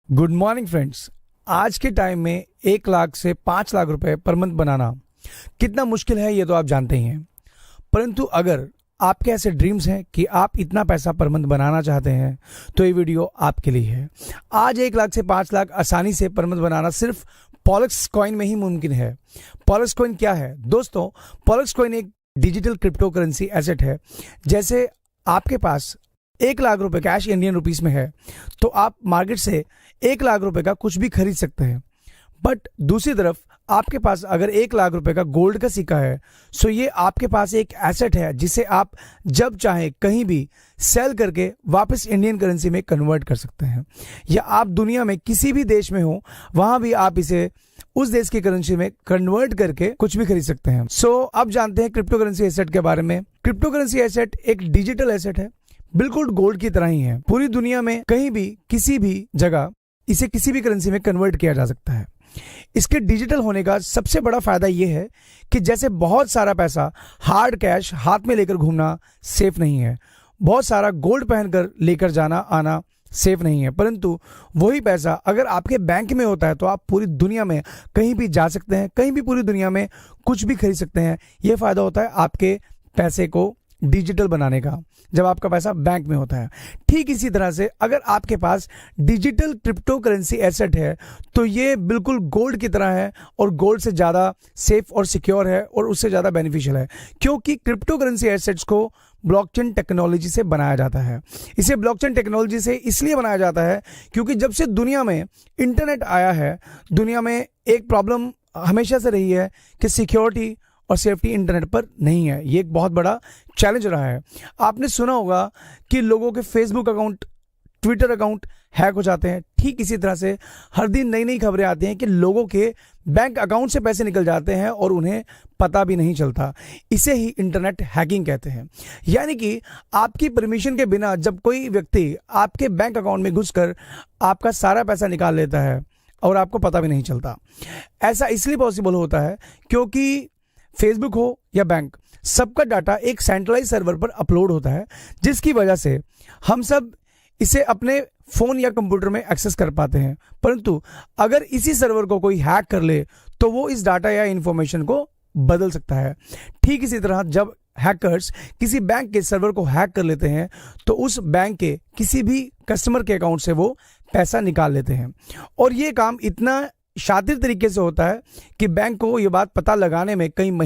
Good morning friends. आज के time में 1 लाख से 5 लाख रुपए पर मंथ बनाना कितना मुश्किल है ये तो आप जानते ही हैं। परंतु अगर आपके ऐसे ड्रीम्स हैं कि आप इतना पैसा पर मंथ बनाना चाहते हैं तो ये वीडियो आपके लिए है। आज 1 लाख से 5 लाख आसानी से पर मंथ बनाना सिर्फ पॉलक्स कॉइन में ही मुमकिन है। पॉलक्स कॉइन क्या है दोस्तों? पॉलक्स कॉइन एक डिजिटल क्रिप्टो करेंसी एसेट है। जैसे आपके पास 1 लाख रुपए कैश इंडियन रुपीस में है तो आप मार्केट से 1 लाख रुपए का कुछ भी खरीद सकते हैं। बट दूसरी तरफ आपके पास अगर 1 लाख रुपए का गोल्ड का सिक्का है सो ये आपके पास एक एसेट है जिसे आप जब चाहे कहीं भी सेल करके वापस इंडियन करेंसी में कन्वर्ट कर सकते हैं, या आप दुनिया में किसी भी देश में हो वहां भी आप इसे उस देश की करेंसी में कन्वर्ट करके कुछ भी खरीद सकते हैं। सो अब जानते हैं क्रिप्टो करेंसी एसेट के बारे में। क्रिप्टो करेंसी एसेट एक डिजिटल एसेट है, बिल्कुल गोल्ड की तरह ही है। पूरी दुनिया में कहीं भी किसी भी जगह इसे किसी भी करेंसी में कन्वर्ट किया जा सकता है। इसके डिजिटल होने का सबसे बड़ा फायदा यह है कि जैसे बहुत सारा पैसा हार्ड कैश हाथ में लेकर घूमना सेफ नहीं है, बहुत सारा गोल्ड पहनकर लेकर जाना आना सेफ नहीं है, परंतु वही पैसा अगर आपके बैंक में होता है तो आप पूरी दुनिया में कहीं भी जा सकते हैं, कहीं भी पूरी दुनिया में कुछ भी खरीद सकते हैं। यह फायदा होता है आपके पैसे को डिजिटल बनाने का जब आपका पैसा बैंक में होता है। ठीक इसी तरह से अगर आपके पास डिजिटल क्रिप्टो करेंसी एसेट है तो ये बिल्कुल गोल्ड की तरह है और गोल्ड से ज़्यादा सेफ और सिक्योर है और उससे ज़्यादा बेनिफिशियल है, क्योंकि क्रिप्टो करेंसी एसेट्स को ब्लॉकचेन टेक्नोलॉजी से बनाया जाता है। इसे ब्लॉकचेन टेक्नोलॉजी से इसलिए बनाया जाता है क्योंकि जब से दुनिया में इंटरनेट आया है, दुनिया में एक प्रॉब्लम हमेशा से रही है कि सिक्योरिटी और सेफ्टी इंटरनेट पर नहीं है। ये एक बहुत बड़ा चैलेंज रहा है। आपने सुना होगा कि लोगों के Facebook account, Twitter account hack हो जाते हैं। ठीक इसी तरह से हर दिन नई नई खबरें आती हैं कि लोगों के बैंक अकाउंट से पैसे निकल जाते हैं और उन्हें पता भी नहीं चलता। इसे ही इंटरनेट हैकिंग कहते हैं। यानी कि आपकी परमिशन के बिना जब कोई व्यक्ति आपके बैंक अकाउंट में घुसकर आपका सारा पैसा निकाल लेता है और आपको पता भी नहीं चलता। ऐसा इसलिए पॉसिबल होता है क्योंकि फेसबुक हो या बैंक, सबका डाटा एक सेंट्रलाइज सर्वर पर अपलोड होता है, जिसकी वजह से हम सब इसे अपने फोन या कंप्यूटर में एक्सेस कर पाते हैं। परंतु अगर इसी सर्वर को कोई हैक कर ले तो वो इस डाटा या इंफॉर्मेशन को बदल सकता है। ठीक इसी तरह जब हैकर्स किसी बैंक के सर्वर को हैक कर लेते हैं तो उस बैंक के किसी भी कस्टमर के अकाउंट से वो पैसा निकाल लेते हैं। और ये काम इतना शातिर तरीके से होता है कि बैंक को ये बात पता लगाने में कई